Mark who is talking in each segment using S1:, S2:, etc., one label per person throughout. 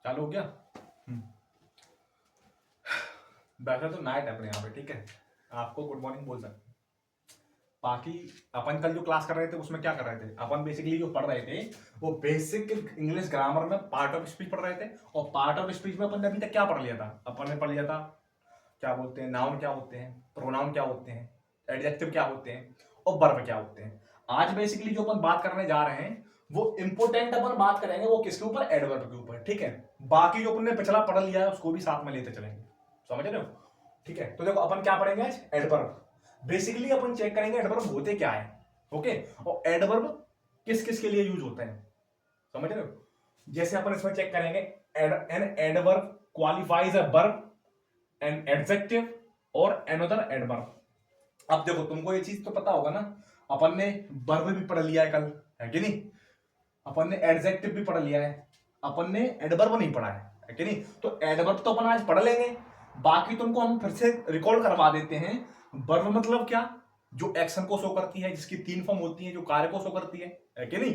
S1: चालू हो गया। वैसे तो नाइट है अपने यहाँ पे, ठीक है, आपको गुड मॉर्निंग बोल सकते हैं। बाकी अपन कल जो क्लास कर रहे थे उसमें क्या कर रहे थे, अपन बेसिकली जो पढ़ रहे थे वो बेसिक इंग्लिश ग्रामर में पार्ट ऑफ स्पीच पढ़ रहे थे। और पार्ट ऑफ स्पीच में अपन ने अभी तक क्या पढ़ लिया था, अपन ने पढ़ लिया था क्या बोलते हैं, नाउन क्या होते हैं, प्रोनाउन क्या होते हैं, एडजेक्टिव क्या होते हैं और वर्ब क्या होते हैं। आज बेसिकली जो अपन बात करने जा रहे हैं वो इंपोर्टेंट अपन बात करेंगे वो किसके ऊपर, एडवर्ब के ऊपर, ठीक है। बाकी जो अपन ने पिछला पढ़ लिया है उसको भी साथ में लेते चलेंगे, समझ रहे हो, ठीक है। तो देखो अपन क्या पढ़ेंगे आज, एडवर्ब। बेसिकली अपन चेक करेंगे एडवर्ब होते क्या है, ओके, और एडवर्ब किस किस के लिए यूज होते हैं, समझ रहे हो। जैसे अपन इसमें चेक करेंगे an adverb qualifies a verb, an adjective और अनदर एडवर्ब। अब देखो तुमको ये चीज तो पता होगा ना, अपन ने वर्ब भी पढ़ लिया है कल, है कि नहीं, अपन ने एडजेक्टिव भी पढ़ लिया है, अपन ने एडवर्ब नहीं पढ़ा है कि नहीं। तो एडवर्ब तो अपन आज पढ़ लेंगे, बाकी तुमको हम फिर से रिकॉल करवा देते हैं। वर्ब मतलब क्या, जो एक्शन को शो करती है, जिसकी 3 फॉर्म होती है, जो कार्य को शो करती है कि नहीं।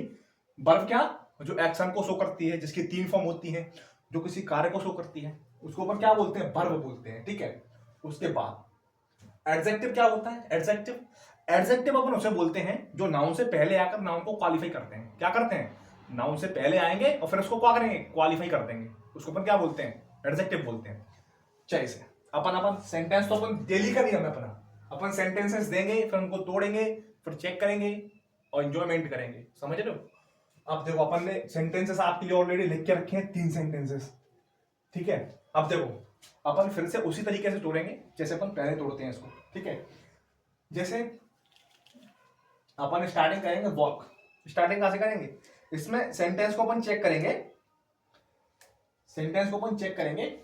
S1: वर्ब क्या, जो एक्शन को शो करती है, जिसकी 3 फॉर्म होती है, जो किसी कार्य को शो करती है, उसको अपन क्या बोलते हैं, वर्ब बोलते हैं, ठीक है। उसके बाद एडजेक्टिव क्या होता है, एडजेक्टिव, एडजेक्टिव अपन उसे बोलते हैं जो नाउन से पहले आकर नाउन को क्वालिफाई करते हैं। क्या करते हैं, नाउन से पहले आएंगे और फिर उसको क्या करेंगे, क्वालिफाई कर देंगे, उसको अपन क्या बोलते हैं, एडजेक्टिव बोलते हैं। जैसे अपन सेंटेंस तो अपन डेली का नियम है अपना, अपन सेंटेंसेस देंगे फिर उनको तोड़ेंगे, फिर चेक करेंगे और एंजॉयमेंट करेंगे, समझ रहे हो। अब देखो अपन ने सेंटेंसेस आपके लिए ऑलरेडी लिख के रखे हैं 3 सेंटेंसेस, ठीक है। अब देखो अपन फिर से उसी तरीके से तोड़ेंगे जैसे अपन पहले तोड़ते हैं इसको, ठीक है। जैसे अपन स्टार्टिंग करेंगे वॉक, स्टार्टिंग कहां से करेंगे, इसमें सेंटेंस को अपन चेक करेंगे, सेंटेंस को अपन चेक करेंगे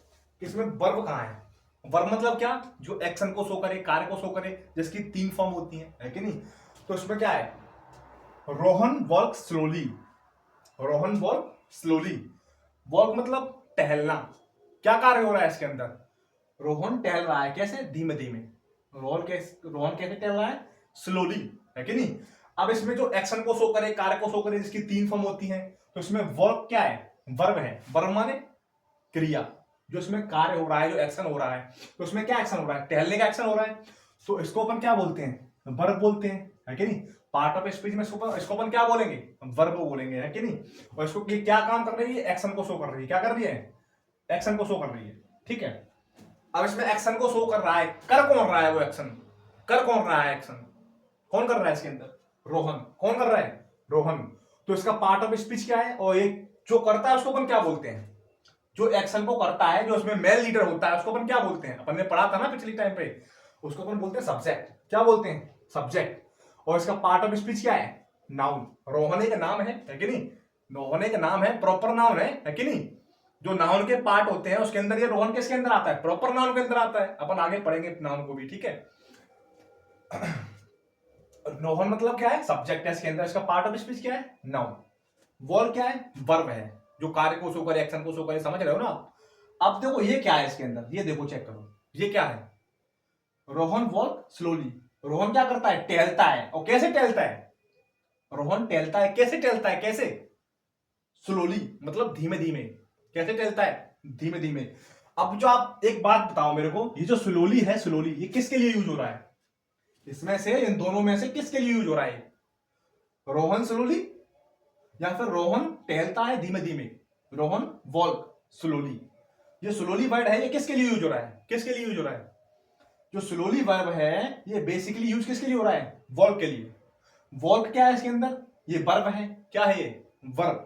S1: इसमें वर्ब कहां है। वर्ब मतलब क्या, जो एक्शन को शो करे, कार्य को शो करे, जिसकी 3 फॉर्म होती है कि नहीं। तो इसमें क्या है, Rohan walk slowly, Rohan walk slowly. Walk मतलब टहलना, क्या कार्य हो रहा है इसके अंदर, रोहन टहल रहा है, कैसे, धीमे धीमे। रोहन कैसे टहल रहा है, स्लोली, है कि नहीं। अब इसमें जो एक्शन को शो करे, कार्य को शो करे, जिसकी 3 फॉर्म होती है, तो इसमें वर्ब क्या है, वर्ब है। वर्ब माने क्रिया, जो इसमें कार्य हो रहा है, जो एक्शन हो रहा है, तो उसमें क्या एक्शन हो रहा है, टहलने का एक्शन हो रहा है, तो इसको अपन क्या बोलते हैं, वर्ब बोलते हैं, है कि नहीं। पार्ट ऑफ स्पीच में इसको अपन क्या बोलेंगे, वर्ब बोलेंगे, है कि नहीं। और इसको ये क्या काम कर रही है, एक्शन को शो कर रही है, क्या कर रही है, एक्शन को शो कर रही है, ठीक है। अब इसमें एक्शन को शो कर रहा है, कर कौन रहा है वो एक्शन, कर कौन रहा है एक्शन, कौन कर रहा है इसके अंदर, रोहन, कौन कर रहा है, रोहन। तो इसका पार्ट ऑफ स्पीच क्या है, और ये जो करता है उसको अपन क्या बोलते हैं, जो एक्शन को करता है, जो उसमें मेल लीडर होता है, उसको अपन क्या बोलते हैं, अपन ने पढ़ा था ना पिछली टाइम पे, उसको अपन बोलते हैं सब्जेक्ट, क्या बोलते हैं, सब्जेक्ट। और इसका पार्ट ऑफ स्पीच क्या है, नाउन। रोहन एक नाम है कि नहीं, रोहन एक नाम है, प्रॉपर नाउन है कि नहीं। जो नाउन के पार्ट होते हैं उसके अंदर ये रोहन किसके अंदर आता है, प्रॉपर नाउन के अंदर आता है। अपन आगे पढ़ेंगे नाउन को भी, ठीक है। रोहन मतलब क्या है, सब्जेक्ट है इसके अंदर, इसका पार्ट ऑफ स्पीच क्या है, नाउन। वर्ब क्या है, वर्ब है, जो कार्य को शो करे, एक्शन को शो करे, समझ रहे हो ना। अब देखो ये क्या है इसके अंदर, ये देखो चेक करो, ये क्या है, रोहन वॉक स्लोली। रोहन क्या करता है, टहलता है, और कैसे टहलता है, रोहन टहलता है, कैसे टहलता है, कैसे, स्लोली मतलब धीमे धीमे, कैसे टहलता है, धीमे धीमे। अब जो आप एक बात बताओ मेरे को, ये जो स्लोली है, स्लोली ये किसके लिए यूज हो रहा है, इसमें से इन दोनों में से किसके लिए यूज हो रहा है, रोहन स्लोली या फिर रोहन टहलता है धीमे धीमे, रोहन वॉक स्लोली। ये स्लोली वर्ड है, ये किसके लिए यूज हो रहा है, किसके लिए यूज हो रहा है, जो स्लोली वर्ब है ये बेसिकली यूज किसके लिए हो रहा है, वॉक के लिए। वॉक क्या है इसके अंदर, ये वर्ब है, क्या है ये, वर्ब।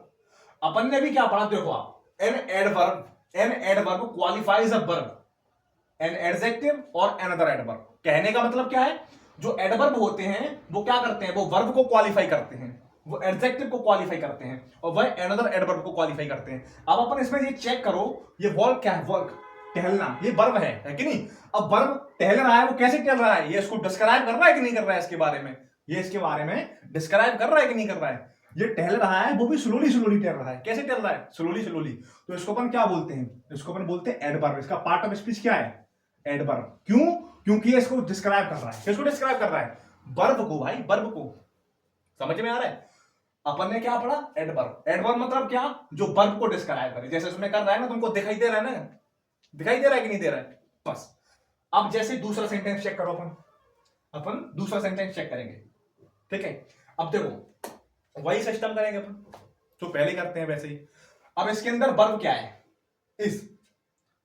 S1: अपन ने भी क्या पढ़ा, देखो आप, an adverb, an adverb qualifies a verb, an adjective और अनदर एडवर्ब। कहने का मतलब क्या है, जो एडवर्ब होते हैं वो क्या करते हैं, वो वर्ब को क्वालिफाई करते हैं, वो एडजेक्टिव को क्वालिफाई करते हैं, और वह अनदर एडवर्ब को क्वालिफाई करते हैं। अब अपन इसमें ये चेक करो, ये वर्ब क्या है, वर्ब टहलना, ये वर्ब है कि नहीं। अब वर्ब टहल रहा है, वो कैसे टहल रहा है, ये इसको डिस्क्राइब कर रहा है कि नहीं कर रहा है, इसके बारे में, ये इसके बारे में डिस्क्राइब कर रहा है कि नहीं कर रहा है। ये टहल रहा है, वो भी स्लोली स्लोली टहल रहा है, कैसे टहल रहा है, स्लोली स्लोली। तो इसको अपन क्या बोलते हैं, इसको अपन बोलते हैं एडवर्ब। इसका पार्ट ऑफ स्पीच क्या है, एडवर्ब। क्यों, क्योंकि ये इसको डिस्क्राइब कर रहा है, किसको डिस्क्राइब कर रहा है, वर्ब को भाई, वर्ब को, समझ में आ रहा है। अपन ने क्या पढ़ा? एडवर्ब। एडवर्ब मतलब क्या? जो वर्ब को डिस्क्राइब करे, जैसे उसमें कर रहा है ना, तुमको दिखाई दे रहा है ना, दिखाई दे रहा है कि नहीं दे रहा है? बस। अब जैसे दूसरा सेंटेंस चेक करो, अपन दूसरा सेंटेंस चेक करेंगे, ठीक है। अब देखो वही सिस्टम करेंगे अपन जो पहले करते हैं वैसे ही। अब इसके अंदर वर्ब क्या है? इज।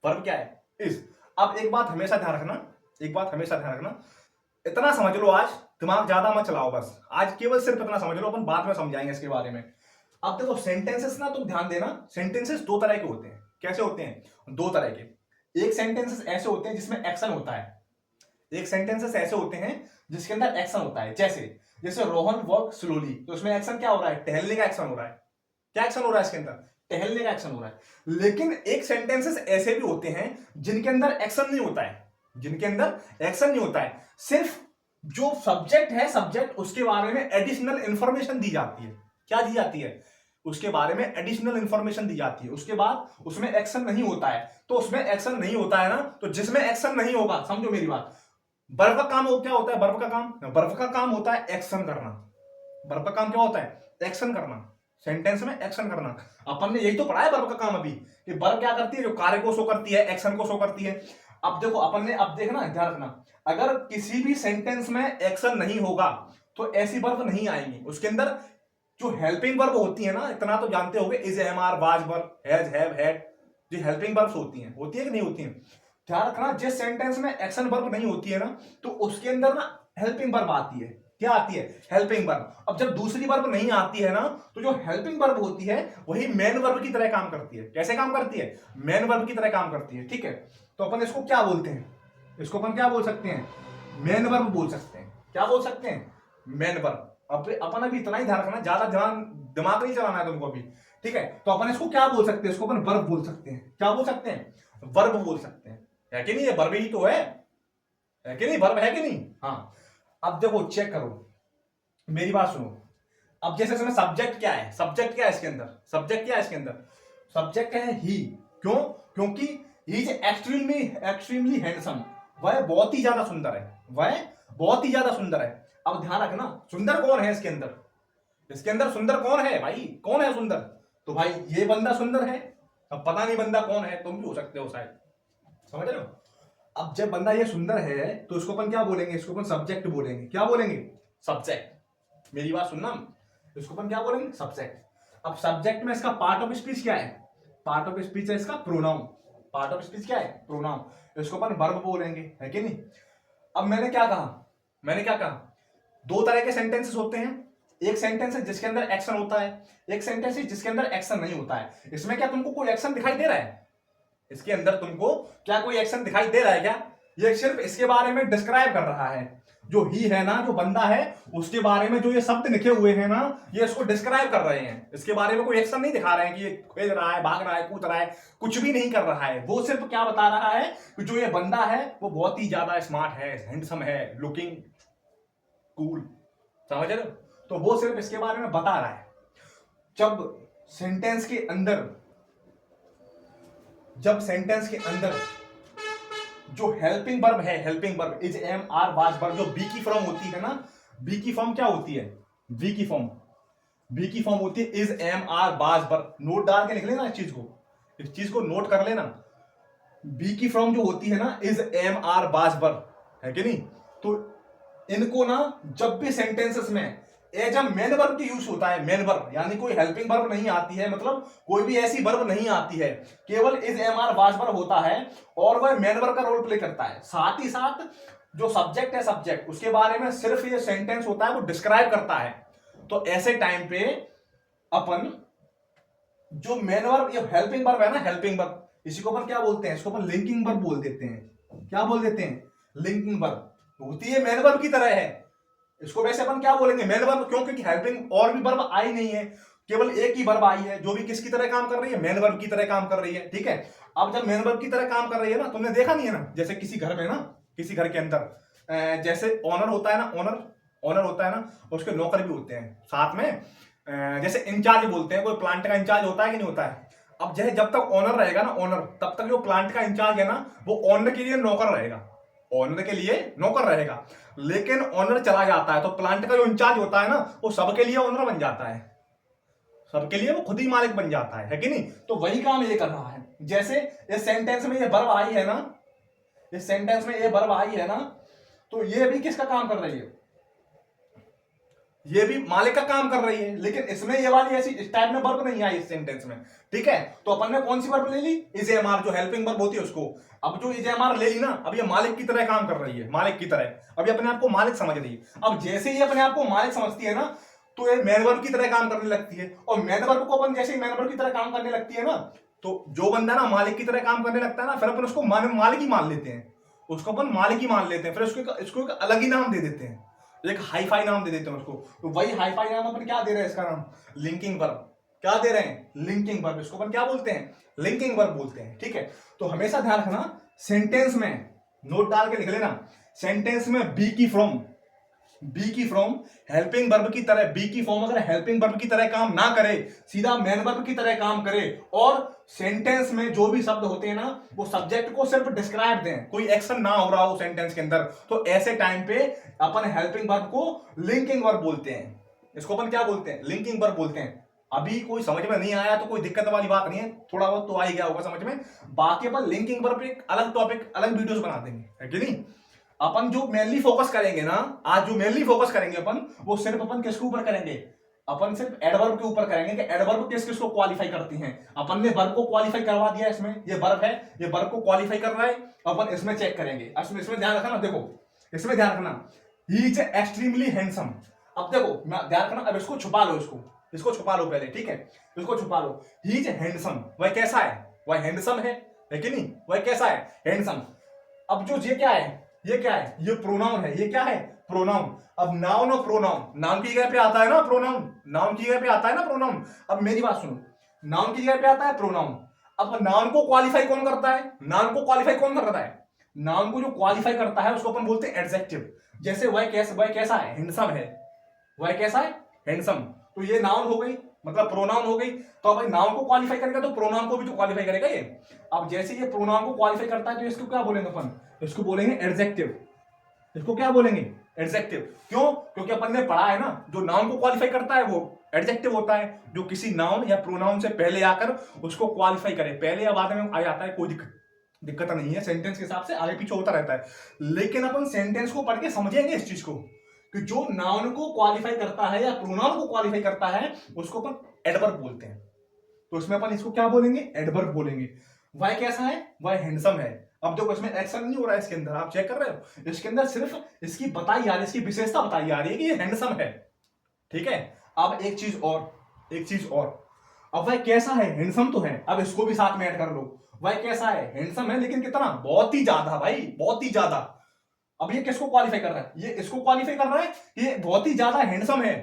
S1: वर्ब क्या है? इज। अब एक बात हमेशा ध्यान रखना, एक बात हमेशा ध्यान रखना, इतना समझ लो, आज दिमाग ज्यादा मत चलाओ, बस आज केवल सिर्फ इतना समझ लो, अपन बाद में समझाएंगे इसके बारे में। अब देखो सेंटेंसेस ना, तुम ध्यान देना, सेंटेंसेस दो तरह के होते हैं। कैसे होते हैं? दो तरह के। एक सेंटेंसेस ऐसे होते हैं जिसमें एक्शन होता है, एक सेंटेंसेस ऐसे होते हैं जिसके अंदर एक्शन होता है। जैसे जैसे रोहन वॉक स्लोली, तो उसमें एक्शन क्या हो रहा है? टहलने का एक्शन हो रहा है। क्या एक्शन हो रहा है इसके अंदर? टहलने का एक्शन हो रहा है। लेकिन एक सेंटेंसेस ऐसे भी होते हैं जिनके अंदर एक्शन नहीं होता है, जिनके अंदर एक्शन नहीं होता है, सिर्फ जो सब्जेक्ट है, सब्जेक्ट, उसके बारे में एडिशनल इंफॉर्मेशन दी जाती है। क्या दी जाती है? उसके बारे में एडिशनल इंफॉर्मेशन दी जाती है, उसके बाद उसमें एक्शन नहीं होता है। तो उसमें एक्शन नहीं होता है ना, तो जिसमें एक्शन नहीं होगा, समझो मेरी बात, वर्ब का काम क्या होता है? वर्ब का काम, वर्ब का काम होता है एक्शन करना। वर्ब का काम क्या होता है? एक्शन करना, सेंटेंस में एक्शन करना। अपन ने यही तो पढ़ा है वर्ब का काम अभी, कि वर्ब क्या करती है? जो कार्य को शो करती है, एक्शन को शो करती है। अब देखो अपन ने, अब देखना, ध्यान रखना, अगर किसी भी सेंटेंस में एक्शन नहीं होगा तो ऐसी वर्ब नहीं आएंगी उसके अंदर। जो हेल्पिंग वर्ब होती है ना, इतना तो जानते होगे, is, am, are, was verb, has, have, had, जो हेल्पिंग वर्ब्स होती हैं, होती है कि नहीं होती हैं? ध्यान रखना, जिस सेंटेंस में एक्शन वर्ब नहीं होती है ना, तो उसके अंदर ना हेल्पिंग वर्ब आती है। क्या आती है? Helping verb. अब जब दूसरी वर्ब नहीं आती है ना, तो जो हेल्पिंग वर्ब होती है वही मेन वर्ब की तरह काम करती है। कैसे काम करती है? मेन वर्ब की तरह काम करती है, ठीक है। तो अपन इसको क्या बोलते हैं? इसको अपन क्या बोल सकते हैं? मेन वर्ब बोल सकते हैं। क्या बोल सकते हैं? Main verb. अब अपन अभी इतना ही ध्यान रखना, ज्यादा ध्यान दिमाग नहीं चलाना है तुमको अभी, ठीक है। तो अपन इसको क्या बोल सकते हैं? इसको अपन वर्ब बोल सकते हैं। क्या बोल सकते हैं? वर्ब बोल सकते हैं। है कि नहीं? ये वर्ब ही तो है कि नहीं? वर्ब है कि नहीं? हाँ। अब देखो चेक करो, मेरी बात सुनो। अब जैसे इसमें सब्जेक्ट क्या है? सब्जेक्ट क्या है इसके अंदर? सब्जेक्ट क्या है इसके अंदर? सब्जेक्ट है ही। क्यों? क्योंकि he is extremely extremely handsome, वह बहुत ही ज्यादा सुंदर है, वह बहुत ही ज्यादा सुंदर है। अब ध्यान रखना, सुंदर कौन है इसके अंदर? इसके अंदर सुंदर कौन है भाई? कौन है सुंदर? तो भाई ये बंदा सुंदर है। अब पता नहीं बंदा कौन है, तुम भी हो सकते हो शायद, समझ रहे हो? अब जब बंदा ये सुंदर है तो इसको अपन क्या बोलेंगे? इसको अपन सब्जेक्ट बोलेंगे। क्या बोलेंगे? सब्जेक्ट। मेरी बात सुनना, इसको अपन क्या बोलेंगे? सब्जेक्ट। अब सब्जेक्ट में इसका पार्ट ऑफ स्पीच क्या है? पार्ट ऑफ स्पीच है इसका प्रोनाउन। पार्ट ऑफ स्पीच क्या है? प्रोनाउन। इसको अपन वर्ब बोलेंगे, है कि नहीं? अब मैंने क्या कहा? मैंने क्या कहा? दो तरह के सेंटेंसेस होते हैं। एक सेंटेंस है जिसके अंदर एक्शन होता है, एक सेंटेंस है जिसके अंदर एक्शन नहीं होता है। इसमें क्या तुमको कोई एक्शन दिखाई दे रहा है? इसके अंदर तुमको क्या कोई एक्शन दिखाई दे रहा है क्या? ये सिर्फ इसके बारे में डिस्क्राइब कर रहा है। जो ही है ना, जो बंदा है, उसके बारे में जो ये शब्द लिखे हुए हैं ना, ये इसको डिस्क्राइब कर रहे हैं। इसके बारे में कोई एक्शन नहीं दिखा रहे हैं कि ये खेल रहा है, भाग रहा है, कूद रहा है, कुछ भी नहीं कर रहा है। वो सिर्फ क्या बता रहा है कि जो ये बंदा है वो बहुत ही ज्यादा स्मार्ट है, हैंडसम है, लुकिंग कूल, समझ रहे हो? तो वो सिर्फ इसके बारे में बता रहा है। जब सेंटेंस के अंदर जो हेल्पिंग वर्ब है, helping verb is, am, are, was verb, जो बी की फॉर्म होती है ना, बी की फॉर्म क्या होती है? बी की फॉर्म होती है is, am, are, was verb. Note डाल के लिख लेना इस चीज को नोट कर लेना। बी की फॉर्म जो होती है ना, is, am, are, was verb, है कि नहीं? तो इनको ना जब भी सेंटेंसेस में एज अ मेन वर्ब की यूज होता है, मेन वर्ब, यानी कोई हेल्पिंग वर्ब नहीं आती है, मतलब कोई भी ऐसी वर्ब नहीं आती है, केवल is, am, are, was verb होता है और वह मेन वर्ब का रोल प्ले करता है। साथ ही साथ जो सब्जेक्ट है, सब्जेक्ट, उसके बारे में सिर्फ ये सेंटेंस होता है, वो डिस्क्राइब करता है। तो ऐसे टाइम पे अपन जो मेन वर्ब, ये हेल्पिंग वर्ब है ना, हेल्पिंग वर्ब, इसी को अपन क्या बोलते हैं? इसको अपन लिंकिंग वर्ब बोल देते हैं। क्या बोल देते हैं? Linking verb. होती है मेन वर्ब की तरह है। इसको वैसे अपन क्या बोलेंगे? Main verb. क्यों? क्योंकि हेल्पिंग और भी वर्ब आई नहीं है, केवल एक ही वर्ब आई है, जो भी किसकी तरह काम कर रही है? मेन वर्ब की तरह काम कर रही है, ठीक है। अब जब मेन वर्ब की तरह काम कर रही है ना, तुमने देखा नहीं है ना, जैसे किसी घर में ना, किसी घर के अंदर जैसे ऑनर होता है ना, ऑनर होता है ना, उसके नौकर भी होते हैं साथ में। जैसे इंचार्ज बोलते हैं, कोई प्लांट का इंचार्ज होता है कि नहीं होता है? अब जैसे जब तक ऑनर रहेगा ना, ऑनर, तब तक जो प्लांट का इंचार्ज है ना, वो ऑनर के लिए नौकर रहेगा, ऑनर के लिए नौकर रहेगा। लेकिन ऑनर चला जाता है तो प्लांट का जो इंचार्ज होता है ना, वो सबके लिए ऑनर बन जाता है। सबके लिए वो खुद ही मालिक बन जाता है कि नहीं। तो वही काम ये कर रहा है। जैसे इस सेंटेंस में ये वर्ब आई है ना, इस सेंटेंस में ये वर्ब आई है ना, तो ये भी किसका काम कर रही है, ये भी मालिक का काम कर रही है। लेकिन इसमें ये वाली ऐसी इस टाइप में वर्ब नहीं आई इस सेंटेंस में, ठीक है। तो अपन ने कौन सी वर्ब ले ली, इज एम आर, जो हेल्पिंग वर्ब होती है उसको। अब जो इज एम आर ले ली ना, अब ये मालिक की तरह काम कर रही है, मालिक की तरह। अब ये अपने आप को मालिक समझ रही है। अब जैसे ही अपने आप को मालिक समझती है ना, तो ये मैन वर्ब की तरह काम करने लगती है। और मैन वर्ब को अपन जैसे ही मैन वर्ब की तरह काम करने लगती है ना, तो जो बंदा ना मालिक की तरह काम करने लगता है ना, फिर अपन उसको मालिक ही मान लेते हैं, उसको अपन मालिक ही मान लेते हैं। फिर इसको एक अलग ही नाम दे देते हैं, एक हाईफाई नाम दे देते हैं उसको। तो वही हाईफाई नाम अपन क्या दे रहे हैं, इसका नाम लिंकिंग वर्ब। क्या दे रहे हैं, लिंकिंग वर्ब। इसको अपन क्या बोलते हैं, लिंकिंग वर्ब बोलते हैं, ठीक है। तो हमेशा ध्यान रखना, सेंटेंस में नोट डाल के लिख लेना, सेंटेंस में बी की फ्रॉम हेल्पिंग वर्ब की तरह, बी की फॉर्म अगर हेल्पिंग वर्ब की तरह काम ना करे, सीधा मेन वर्ब की तरह काम करे, और सेंटेंस में जो भी शब्द होते हैं ना, वो सब्जेक्ट को सिर्फ डिस्क्राइब दें, कोई एक्शन ना हो रहा हो सेंटेंस के अंदर, तो ऐसे टाइम पे अपन हेल्पिंग वर्ब को लिंकिंग वर्ब बोलते हैं। इसको अपन क्या बोलते हैं, लिंकिंग वर्ब बोलते हैं। अभी कोई समझ में नहीं आया तो कोई दिक्कत वाली बात नहीं है, थोड़ा बहुत तो आ ही गया होगा समझ में। बाकी अपन लिंकिंग वर्ब पे एक अलग टॉपिक, अलग वीडियोस बना देंगे, है कि नहीं। अपन जो मेनली फोकस करेंगे ना, आज जो मेनली फोकस करेंगे अपन, वो सिर्फ अपन किसके ऊपर करेंगे, अपन सिर्फ एडवर्ब के ऊपर करेंगे कि एडवर्ब किस किस को क्वालिफाई करती हैं। अपन ने वर्ब को क्वालिफाई करवा दिया, इसमें ये वर्ब है, ये वर्ब को क्वालिफाई कर रहा है, अपन इसमें चेक करेंगे। इसमें ध्यान रखना, देखो इसमें ध्यान रखना, ही इज एक्सट्रीमली हैंडसम। अब देखो ध्यान रखना, अब इसको छुपा लो, इसको छुपा लो पहले, ठीक है, इसको छुपा लो। ही इज हैंडसम, वह कैसा है, वह हैंडसम है कि नहीं, वह कैसा है, हैंडसम। अब जो ये क्या है, ये क्या है, ये प्रोनाउन है, ये क्या है, प्रोनाउन। अब नाउन और प्रोनाउन, नाउन की जगह पे आता है ना प्रोनाउन, नाउन की जगह पे आता है ना प्रोनाउन। अब मेरी बात सुनो, नाउन की जगह पे आता है प्रोनाउन। अब नाउन को क्वालिफाई कौन करता है, नाउन को क्वालिफाई कौन करता है, नाउन को जो क्वालिफाई करता है उसको अपन बोलते हैं एडजेक्टिव। जैसे वह कैसा है, हैंडसम है, वह कैसा है, हैंडसम। तो ये नाउन हो गई, मतलब प्रोनाउन हो गई। तो अब नाउन को क्वालिफाई करेगा तो प्रोनाउन को भी तो क्वालिफाई करेगा ये। अब जैसे ये प्रोनाउन को क्वालिफाई करता है तो इसको क्या बोलेंगे अपन, इसको बोलेंगे एडजेक्टिव। इसको क्या बोलेंगे, एडजेक्टिव। क्यों, क्योंकि अपन ने पढ़ा है ना, जो नाउन को क्वालिफाई करता है वो एडजेक्टिव होता है, जो किसी नाउन या प्रोनाउन से पहले आकर उसको क्वालिफाई करे। पहले या बाद में आ जाता है, कोई दिक्कत नहीं है, सेंटेंस के हिसाब से आगे पीछे होता रहता है। लेकिन अपन सेंटेंस को पढ़ के समझेंगे इस चीज को कि जो नाउन को क्वालिफाई करता है या प्रोनाउन को क्वालिफाई करता है उसको अपन एडवर्ब बोलते हैं। तो इसमें अपन इसको क्या बोलेंगे, एडवर्ब बोलेंगे। वह कैसा है, वह हैंडसम है। अब देखो इसमें एक्शन नहीं हो रहा है, इसके अंदर आप चेक कर रहे हो, इसके अंदर सिर्फ इसकी बताई जा रही है, इसकी विशेषता बताई जा रही है कि ये हैंडसम है, ठीक है। अब एक चीज और, अब वह कैसा है, हैंडसम तो है, अब इसको भी साथ में ऐड कर लो। वह कैसा है, हैंडसम है, लेकिन कितना, बहुत ही ज्यादा भाई, बहुत ही ज्यादा। अब ये किसको क्वालिफाई कर रहा है, ये इसको क्वालिफाई कर रहा है, ये बहुत ही ज्यादा हैंडसम है,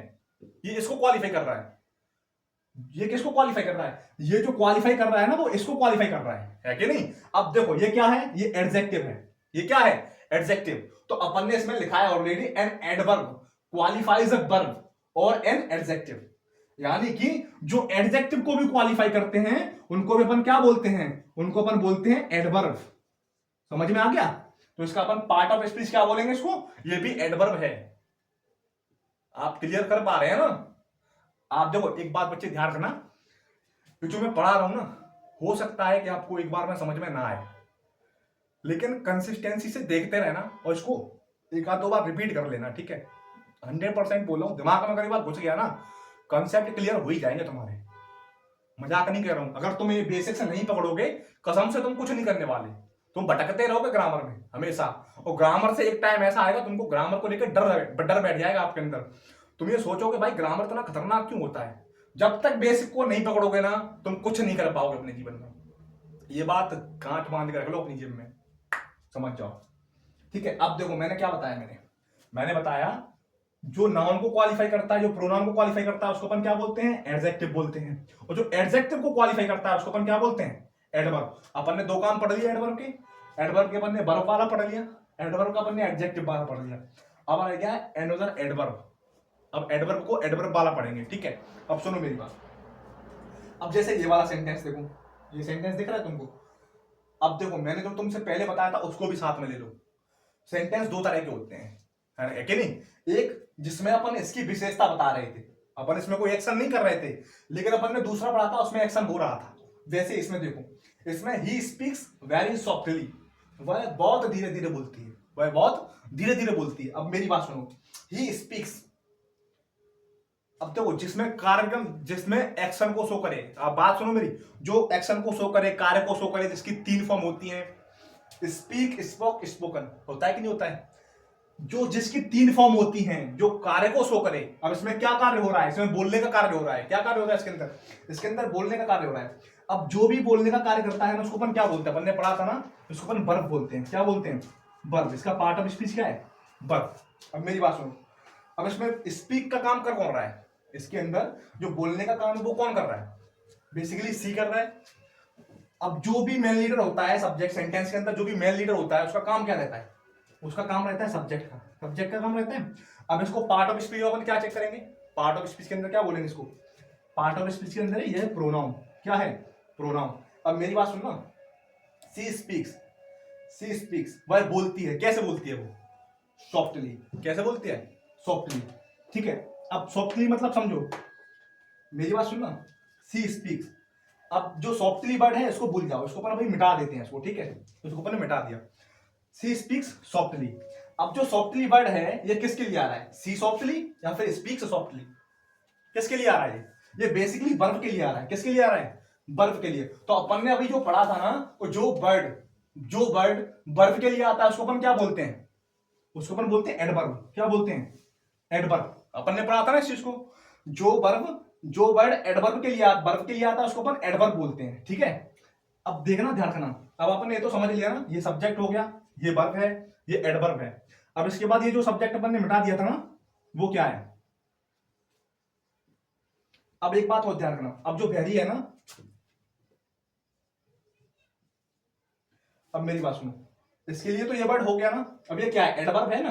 S1: ये इसको क्वालिफाई कर रहा है। ये किसको क्वालिफाई कर रहा है, ये जो क्वालिफाई कर रहा है ना वो इसको क्वालिफाई कर रहा है कि नहीं। अब देखो ये क्या है, ये एडजेक्टिव है, ये क्या है, एडजेक्टिव। तो अपन ने इसमें लिखा है already, an adverb qualifies a verb और एन एडजेक्टिव। यानी कि जो एडजेक्टिव को भी क्वालिफाई करते हैं उनको भी अपन क्या बोलते हैं, उनको अपन बोलते हैं एडवर्ब। समझ में आ गया। तो इसका अपन पार्ट ऑफ स्पीच क्या बोलेंगे इसको, ये भी एडवर्ब है। आप क्लियर कर पा रहे हैं ना। आप देखो एक बात बच्चे ध्यान रखना, जो मैं पढ़ा रहा हूं ना, हो सकता है कि आपको एक बार में समझ में ना आए, लेकिन कंसिस्टेंसी से देखते रहना और इसको एक आध दो बार रिपीट कर लेना, ठीक है। 100% बोल रहा हूं, दिमाग में अगर ये बात घुस गया ना, कंसेप्ट क्लियर हो ही जाएंगे तुम्हारे। मजाक नहीं कर रहा हूं। अगर तुम ये बेसिक से नहीं पकड़ोगे, कसम से तुम कुछ नहीं करने वाले, तुम भटकते रहोगे ग्रामर में हमेशा। और ग्रामर से एक टाइम ऐसा आएगा तुमको ग्रामर को लेकर डर बैठ जाएगा आपके अंदर। तुम ये सोचोगे भाई ग्रामर इतना खतरनाक क्यों होता है। जब तक बेसिक को नहीं पकड़ोगे ना, तुम कुछ नहीं कर पाओगे अपने जीवन में। ये बात गांठ बांध के रख लो अपनी जेब में, समझ जाओ, ठीक है। अब देखो मैंने क्या बताया, मैंने बताया जो नाउन को क्वालिफाई करता है, जो प्रोनाउन को क्वालिफाई करता है उसको अपन क्या बोलते हैं, एडजेक्टिव बोलते हैं। और जो एडजेक्टिव को क्वालिफाई करता है उसको अपन क्या बोलते हैं, एडवर्ब। अपन ने दो काम पढ़ लिया एडवर्ब के अपन ने वर्ब वाला पढ़ लिया, एडवर्ब का अपन ने एडजेक्टिव वाला पढ़ लिया। अब आ गया अनदर एडवर्ब। अब एडवर्ब को एडवर्ब वाला पढ़ेंगे, ठीक है। अब सुनो मेरी बात। अब जैसे ये वाला सेंटेंस देखो, ये सेंटेंस दिख रहा है तुमको। अब देखो मैंने जो तुमसे पहले बताया था उसको भी साथ में ले लो। सेंटेंस दो तरह के होते हैं, है कि नहीं। एक जिसमें अपन इसकी विशेषता बता रहे थे, अपन इसमें कोई एक्शन नहीं कर रहे थे, लेकिन अपन ने दूसरा पढ़ा था उसमें एक्शन हो रहा था। वैसे इसमें देखो, इसमें ही स्पीक्स वेरी सॉफ्टली, वह बहुत धीरे धीरे बोलती है, वह बहुत धीरे धीरे बोलती है। अब मेरी बात सुनो, ही स्पीक्स, अब देखो जिसमें कार्यक्रम, जिसमें एक्शन को शो करे, आप बात सुनो मेरी, जो एक्शन को शो करे, कार्य को शो करे, जिसकी 3 फॉर्म होती हैं, स्पीक, स्पोक, स्पोकन, होता है कि नहीं होता है? जो जिसकी 3 फॉर्म होती हैं, जो कार्य को शो करे। अब इसमें क्या कार्य हो रहा है? इसमें बोलने का कार्य हो रहा है। क्या कार्य हो रहा है इसके अंदर? इसके अंदर बोलने का कार्य हो रहा है। अब जो भी बोलने का कार्य करता है ना, उसको अपन क्या बोलते हैं? अपन ने पढ़ा था ना, उसको अपन वर्ब बोलते हैं। क्या बोलते हैं? वर्ब। इसका पार्ट ऑफ स्पीच क्या है? वर्ब। अब मेरी बात सुनो, अब इसमें स्पीक का काम कर कौन रहा है? इसके अंदर जो बोलने का काम है वो कौन कर रहा है? बेसिकली सी कर रहा है। अब जो भी मेन लीडर होता है सब्जेक्ट सेंटेंस के अंदर, जो भी मेन लीडर होता है उसका काम क्या रहता है? उसका काम रहता है सब्जेक्ट का। सब्जेक्ट का काम रहता है। अब इसको पार्ट ऑफ स्पीच अपन क्या चेक करेंगे? पार्ट ऑफ स्पीच के अंदर क्या बोलेंगे इसको? पार्ट ऑफ स्पीच के अंदर ये है प्रोनाउन। क्या है? प्रोनाउन। अब मेरी बात सुनना, सी स्पीक्स, सी स्पीक्स, वह बोलती है। कैसे बोलती है वो? सॉफ्टली। कैसे बोलती है? सॉफ्टली। ठीक है, अब सॉफ्टली मतलब समझो, मेरी बात सुनना, सी स्पीक्स। अब जो सॉफ्टली वर्ड है इसको भूल जाओ, इसको अपन अभी मिटा देते हैं इसको, ठीक है? इसको अपन ने मिटा दिया। She speaks softly. अब जो सॉफ्टली वर्ड है ये किसके लिए आ रहा है? सी सॉफ्टली या फिर स्पीक्स सॉफ्टली? किसके लिए आ रहा है ये बेसिकली वर्ब के लिए आ रहा है। किसके लिए आ रहा है? वर्ब के लिए। तो अपन ने अभी जो पढ़ा था ना, वो जो वर्ड वर्ब के लिए आता है उसको अपन क्या बोलते हैं? उसको अपन बोलते हैं एडवर्ब। क्या बोलते हैं? एडवर्ब। अपन ने पढ़ा था ना इस चीज को, जो वर्ड एडवर्ब के लिए वर्ब के लिए आता है उसको अपन एडवर्ब बोलते हैं। ठीक है, अब देखना, ध्यान रखना। अब अपन ने ये तो समझ लिया ना, ये सब्जेक्ट हो गया, ये वर्ब है, ये एडवर्ब है। अब इसके बाद ये जो सब्जेक्ट अपन ने मिटा दिया था ना, वो क्या है? अब एक बात और ध्यान रखना, अब जो वेरी है ना, अब मेरी बात सुनो, इसके लिए तो ये वर्ड हो गया ना। अब ये क्या है? एडवर्ब है ना।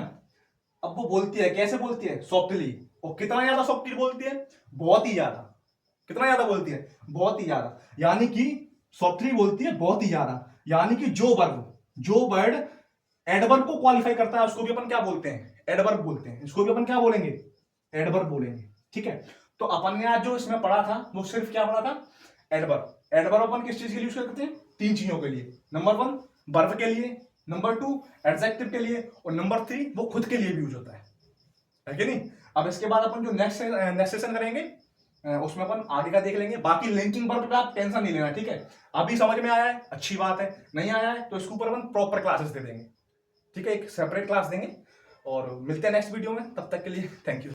S1: अब वो बोलती है, कैसे बोलती है? सॉफ्टली। और कितना ज्यादा सॉफ्टली बोलती है? बहुत ही ज्यादा। कितना ज्यादा बोलती है? बहुत ही ज्यादा। यानी कि सॉफ्टली बोलती है, बहुत ही ज्यादा। यानी कि जो वर्ड एडवर्ब को क्वालिफाई करता है उसको भी अपन क्या बोलते हैं? एडवर्ब बोलते हैं। इसको भी अपन क्या बोलेंगे? एडवर्ब बोलेंगे। ठीक है, तो अपन ने आज जो इसमें पढ़ा था वो सिर्फ क्या पढ़ा था? एडवर्ब। एडवर्ब अपन किस चीज के लिए यूज करते हैं? 3 चीजों के लिए। नंबर 1 वर्ब के लिए, नंबर 2 एडजेक्टिव के लिए, और नंबर 3 वो खुद के लिए भी यूज होता है कि नहीं? अब इसके बाद अपन जो नेक्स्ट सेशन करेंगे उसमें अपन आगे का देख लेंगे। बाकी लिंकिंग वर्ब पे आप टेंशन नहीं लेना, ठीक है? अभी समझ में आया है, अच्छी बात है। नहीं आया है तो इसके ऊपर अपन प्रॉपर क्लासेस दे देंगे, ठीक है? एक सेपरेट क्लास देंगे। और मिलते हैं नेक्स्ट वीडियो में, तब तक के लिए थैंक यू।